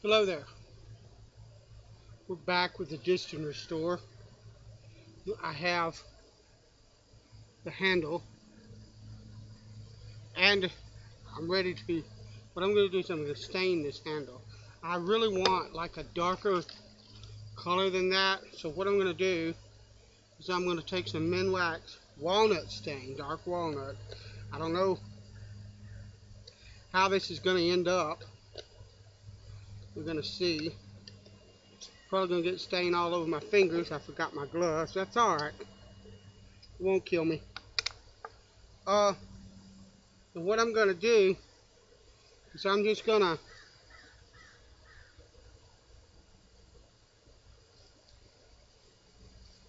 Hello there. We're back with the Disston Restore. I have the handle and I'm ready to, what I'm going to do is I'm going to stain this handle. I really want like a darker color than that, so what I'm going to do is I'm going to take some Minwax walnut stain, dark walnut. I don't know how this is going to end up. We're going to see. Probably going to get stain all over my fingers. I forgot my gloves. That's alright. It won't kill me. And what I'm going to do is I'm just going to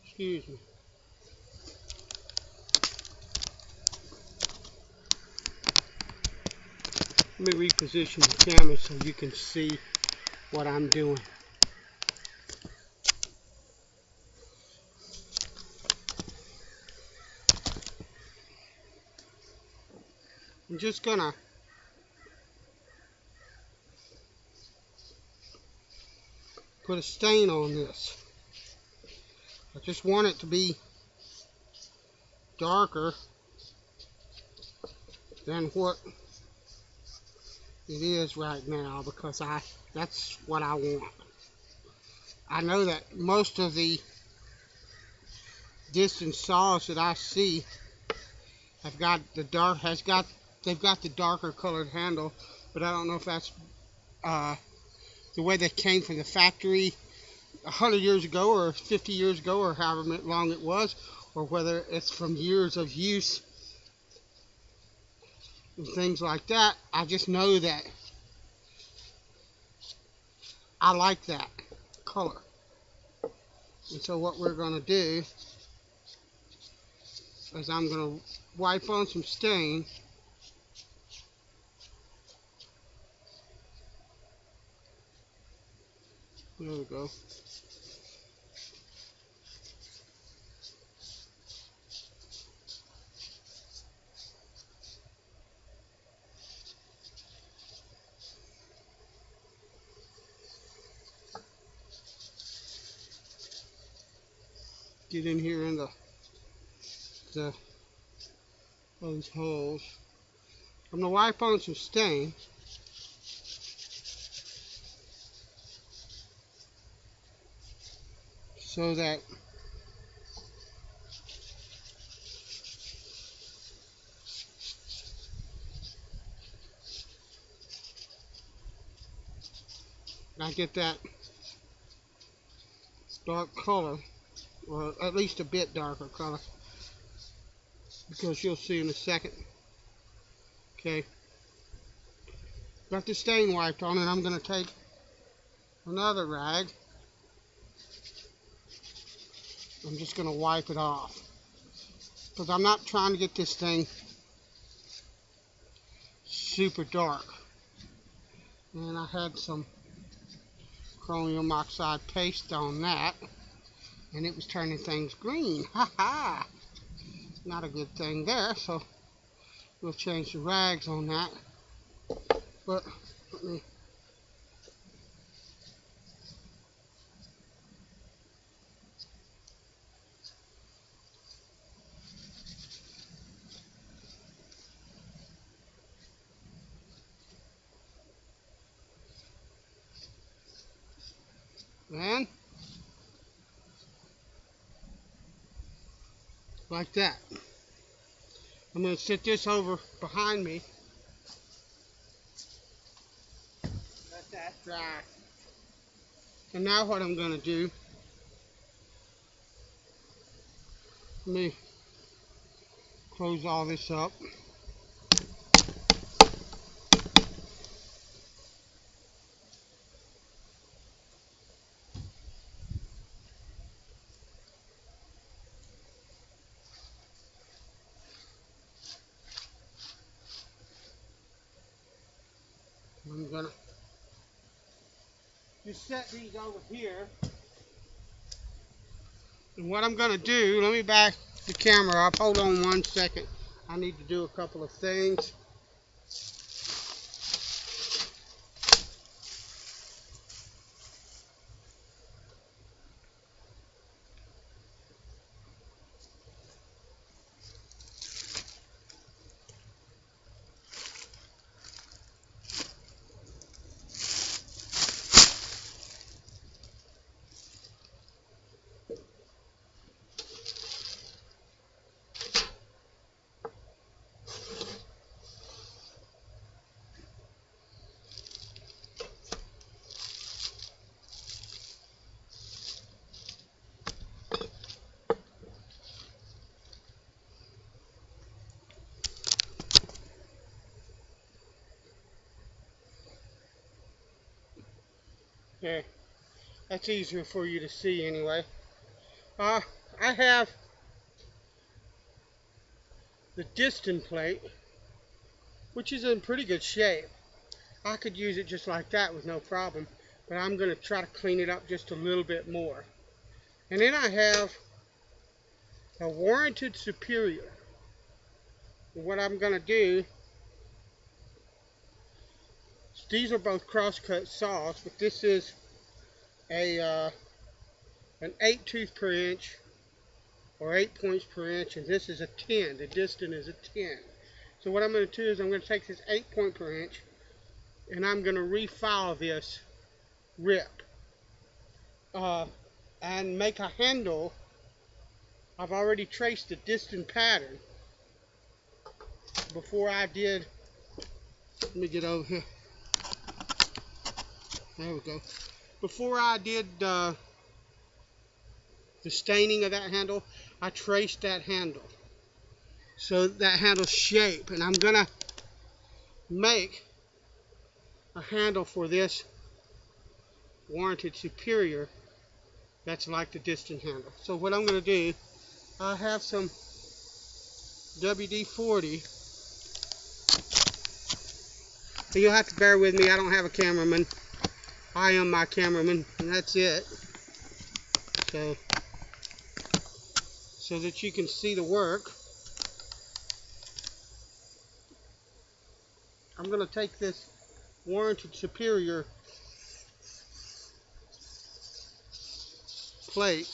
excuse me. Let me reposition the camera so you can see what I'm doing. I'm just gonna put a stain on this. I just want it to be darker than what it is right now, because that's what I want. I know that most of the Disston saws that I see have got the they've got the darker colored handle, but I don't know if that's the way they came from the factory 100 years ago or 50 years ago or however long it was, or whether it's from years of use and things like that. I just know that I like that color. And so what we're going to do is I'm going to wipe on some stain. There we go. Get in here in those holes. I'm going to wipe on some stain. So that I get that dark color, or at least a bit darker color, because you'll see in a second. Okay, got the stain wiped on, and I'm going to take another rag. I'm just going to wipe it off, because I'm not trying to get this thing super dark. And I had some chromium oxide paste on that, and it was turning things green. Ha ha! Not a good thing there, so we'll change the rags on that. But let me and like that. I'm going to sit this over behind me. Let that dry. And now what I'm going to do, let me close all this up. I'm going to just set these over here. And what I'm going to do, let me back the camera up. Hold on 1 second. I need to do a couple of things. Here, that's easier for you to see anyway. I have the Disston plate, which is in pretty good shape. I could use it just like that with no problem, but I'm going to try to clean it up just a little bit more. And then I have a warranted Superior. And what I'm going to do, these are both crosscut saws, but this is an 8 tooth per inch, or 8 points per inch, and this is a 10. The Disston is a 10. So what I'm going to do is I'm going to take this 8 point per inch, and I'm going to refile this rip and make a handle. I've already traced the Disston pattern before I did. Let me get over here. There we go. Before I did the staining of that handle, I traced that handle, so that handle's shape, and I'm gonna make a handle for this warranted Superior that's like the Disston handle. So what I'm gonna do, I have some WD-40. So you'll have to bear with me, I don't have a cameraman. I am my cameraman, and that's it. So that you can see the work, I'm going to take this warranted Superior plate,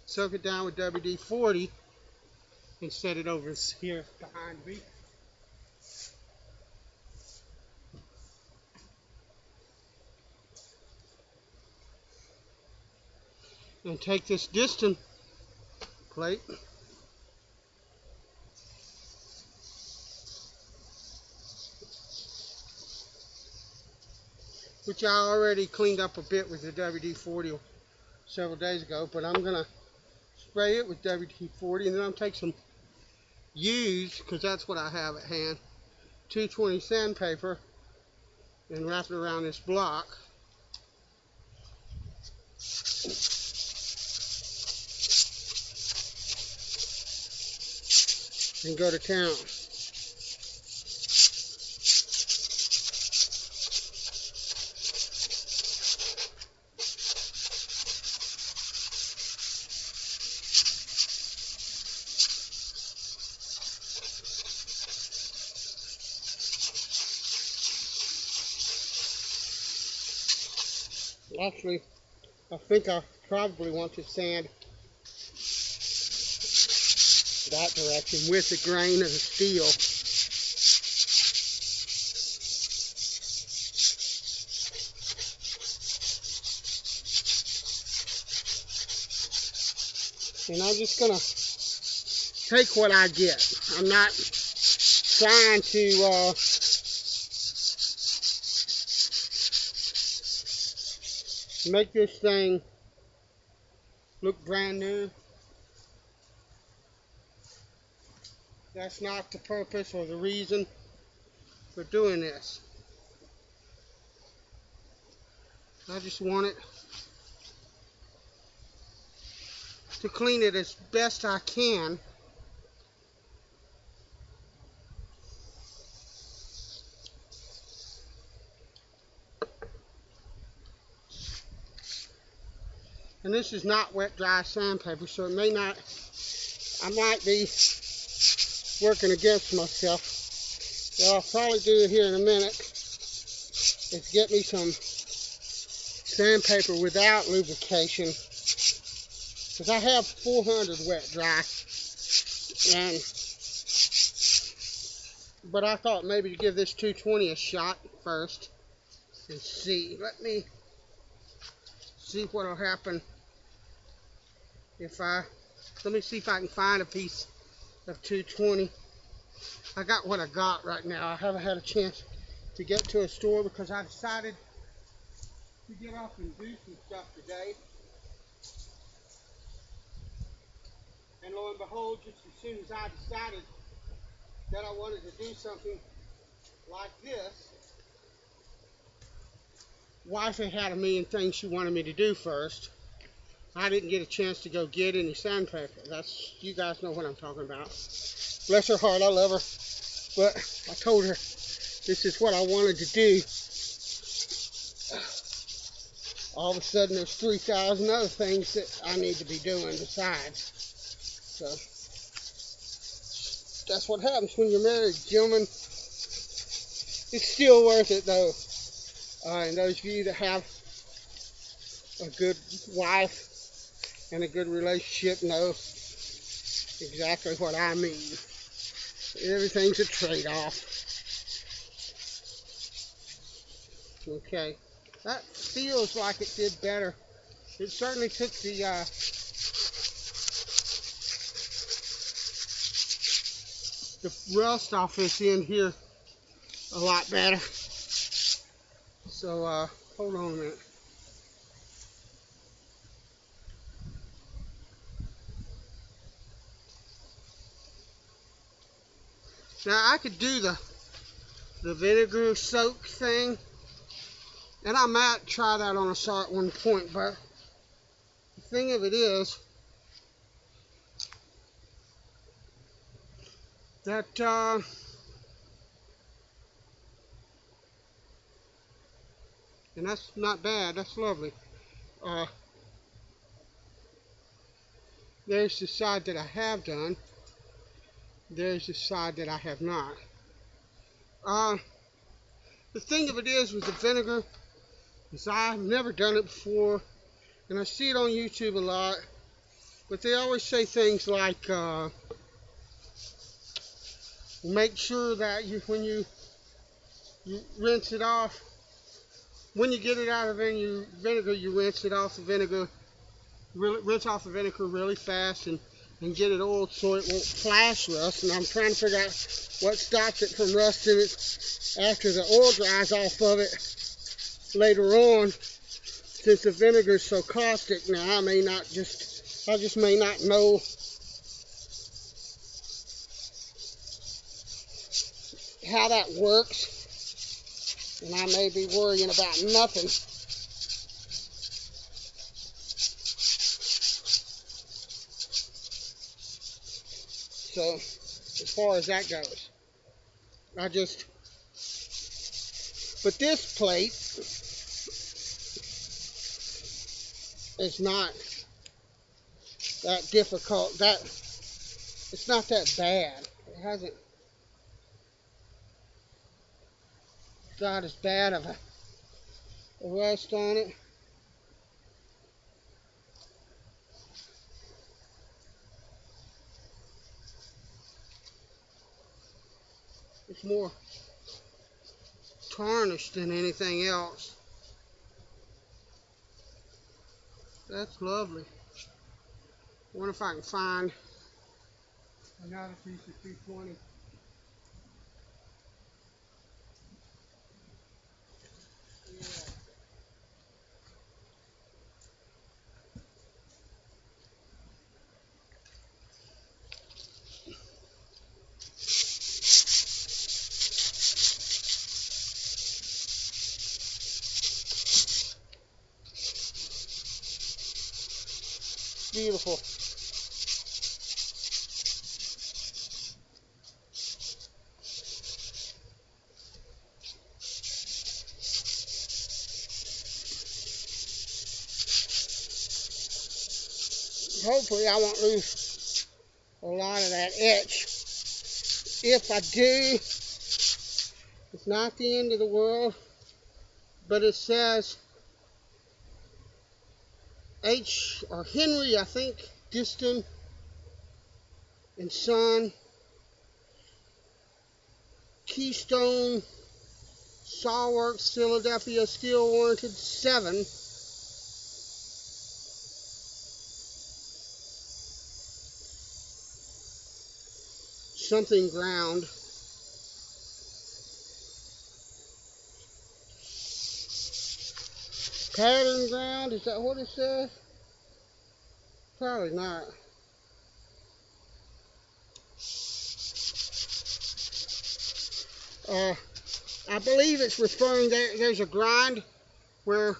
soak it down with WD-40 and set it over here behind me. And take this Disston plate, which I already cleaned up a bit with the WD-40 several days ago, but I'm going to spray it with WD-40, and then I'll take some used, because that's what I have at hand, 220 sandpaper, and wrap it around this block. And go to town. Actually, I think I probably want to sand that direction with the grain of the steel. And I'm just going to take what I get. I'm not trying to make this thing look brand new. That's not the purpose or the reason for doing this. I just want it to clean it as best I can. And this is not wet dry sandpaper, so it may not, I might be working against myself. What I'll probably do here in a minute is get me some sandpaper without lubrication, because I have 400 wet dry, but I thought maybe to give this 220 a shot first and see. Let me see what will happen if let me see if I can find a piece of 220. I got what I got right now. I haven't had a chance to get to a store because I decided to get off and do some stuff today. and behold, just as soon as I decided that I wanted to do something like this, wife had a million things she wanted me to do first. I didn't get a chance to go get any sandpaper. You guys know what I'm talking about. Bless her heart, I love her. But I told her this is what I wanted to do. All of a sudden there's 3,000 other things that I need to be doing besides. So that's what happens when you're married, gentlemen. It's still worth it though. And those of you that have a good wife and a good relationship know exactly what I mean. Everything's a trade-off. Okay, that feels like it did better. It certainly took the rust off this end here a lot better. So hold on a minute. Now I could do the vinegar soak thing, and I might try that on a saw at one point, but the thing of it is that and that's not bad, that's lovely. There's the side that I have done. There's the side that I have not. The thing of it is with the vinegar is I've never done it before, and I see it on YouTube a lot, but they always say things like make sure that when you rinse it off, when you get it out of the vinegar, you rinse it off the vinegar, rinse off the vinegar really fast and get it oiled so it won't flash rust. And I'm trying to figure out what stops it from rusting it after the oil dries off of it later on, since the vinegar is so caustic. Now I just may not know how that works, and I may be worrying about nothing. So as far as that goes, but this plate is not that difficult. It's not that bad. It hasn't got as bad of a rust on it. It's more tarnished than anything else. That's lovely. I wonder if I can find another piece of 320. Beautiful. Hopefully I won't lose a lot of that etch. If I do, it's not the end of the world, but it says Henry, I think, Disston and Son, Keystone Sawworks, Philadelphia, steel warranted 7. Something ground. Pattern ground, is that what it says? Probably not. I believe it's referring there's a grind where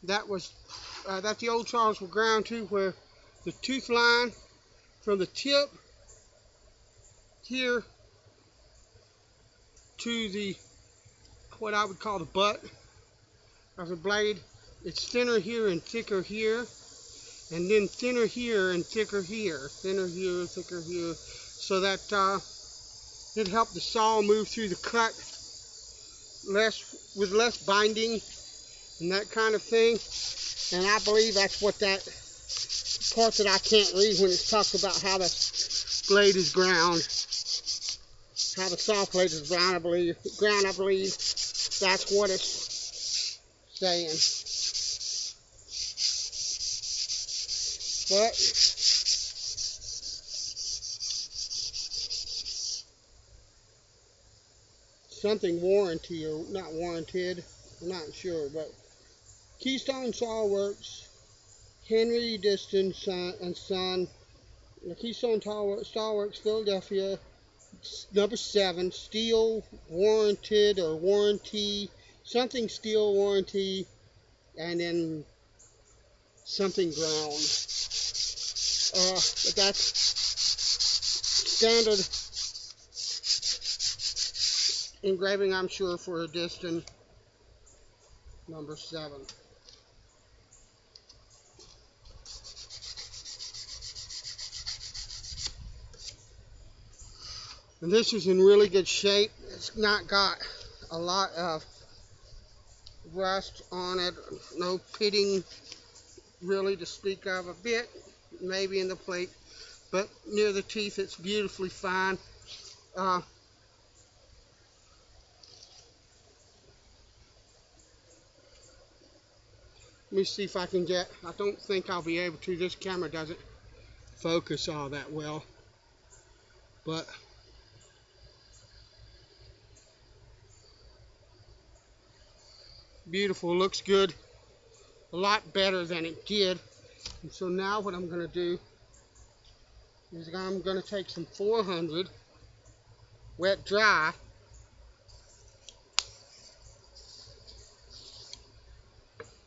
that the old saws were ground to, where the tooth line from the tip here to the what I would call the butt of the blade, it's thinner here and thicker here, and then thinner here and thicker here, thinner here, thicker here, so that it helped the saw move through the cut with less binding and that kind of thing. And I believe that's what that part that I can't read when it talks about how the blade is ground, how the saw blade is ground. I believe that's what it's saying. But something warranty or not warranted, I'm not sure, but Keystone Saw Works, Henry Disston and Son, the Keystone Saw Works, Philadelphia, number 7, steel warranted or warranty, something steel warranty, and then something ground. But that's standard engraving, I'm sure, for a Disston number 7. And this is in really good shape. It's not got a lot of rust on it, no pitting really to speak of. A bit maybe in the plate, but near the teeth it's beautifully fine. Let me see if I can get, I don't think I'll be able to, this camera doesn't focus all that well, but beautiful, looks good, a lot better than it did. And so now what I'm going to do is I'm going to take some 400 wet dry,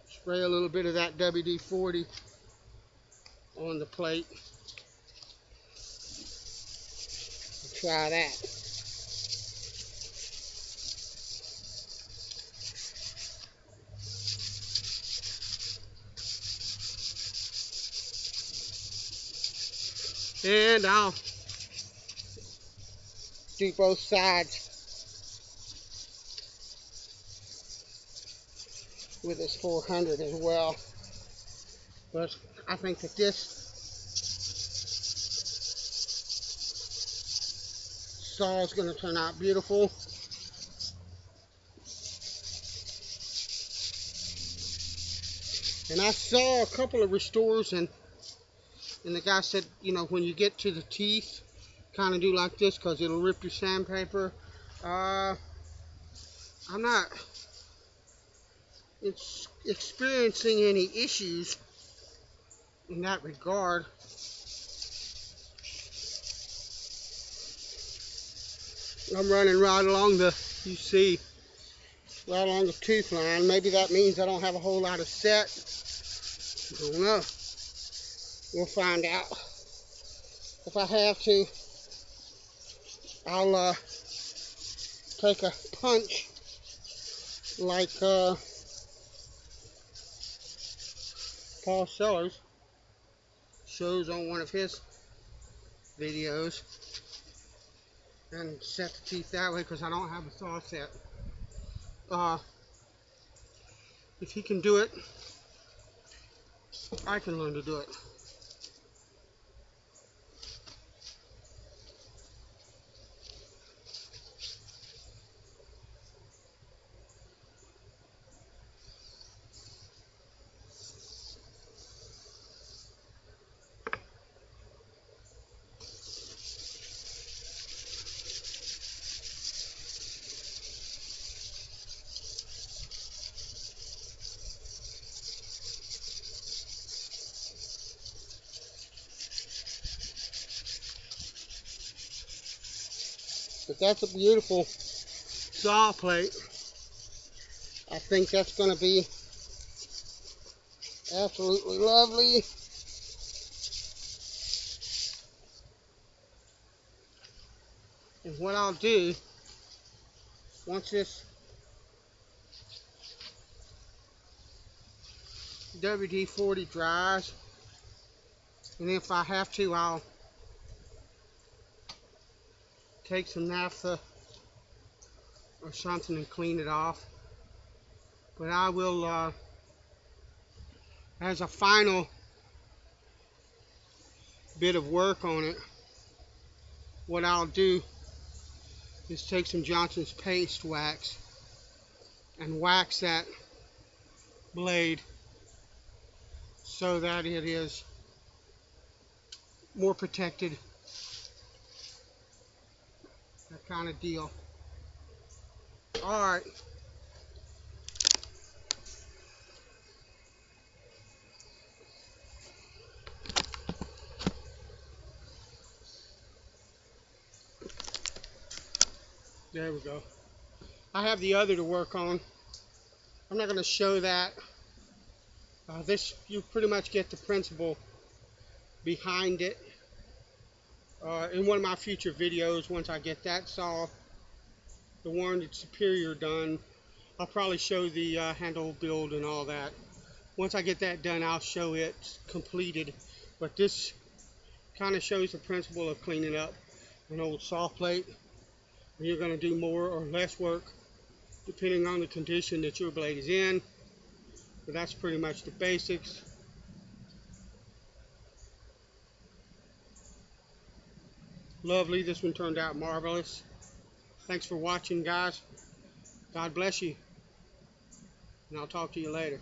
spray a little bit of that WD-40 on the plate, try that. And I'll do both sides with this 400 as well. But I think that this saw is going to turn out beautiful. And I saw a couple of restores, and the guy said, you know, when you get to the teeth, kind of do like this because it'll rip your sandpaper. I'm not experiencing any issues in that regard. I'm running right along the, you see, right along the tooth line. Maybe that means I don't have a whole lot of set. I don't know. We'll find out. If I have to, I'll take a punch like Paul Sellers shows on one of his videos and set the teeth that way, because I don't have a saw set. If he can do it, I can learn to do it. But that's a beautiful saw plate. I think that's going to be absolutely lovely. And what I'll do, once this WD-40 dries, and if I have to, I'll take some naphtha or something and clean it off. But I will, as a final bit of work on it, what I'll do is take some Johnson's paste wax and wax that blade so that it is more protected, that kind of deal. Alright, there we go. I have the other to work on. I'm not going to show that. This, you pretty much get the principle behind it. In one of my future videos, once I get that saw, the Warranted Superior done, I'll probably show the handle build and all that. Once I get that done, I'll show it completed. But this kind of shows the principle of cleaning up an old saw plate. And you're going to do more or less work depending on the condition that your blade is in. But that's pretty much the basics. Lovely. This one turned out marvelous. Thanks for watching, guys. God bless you. And I'll talk to you later.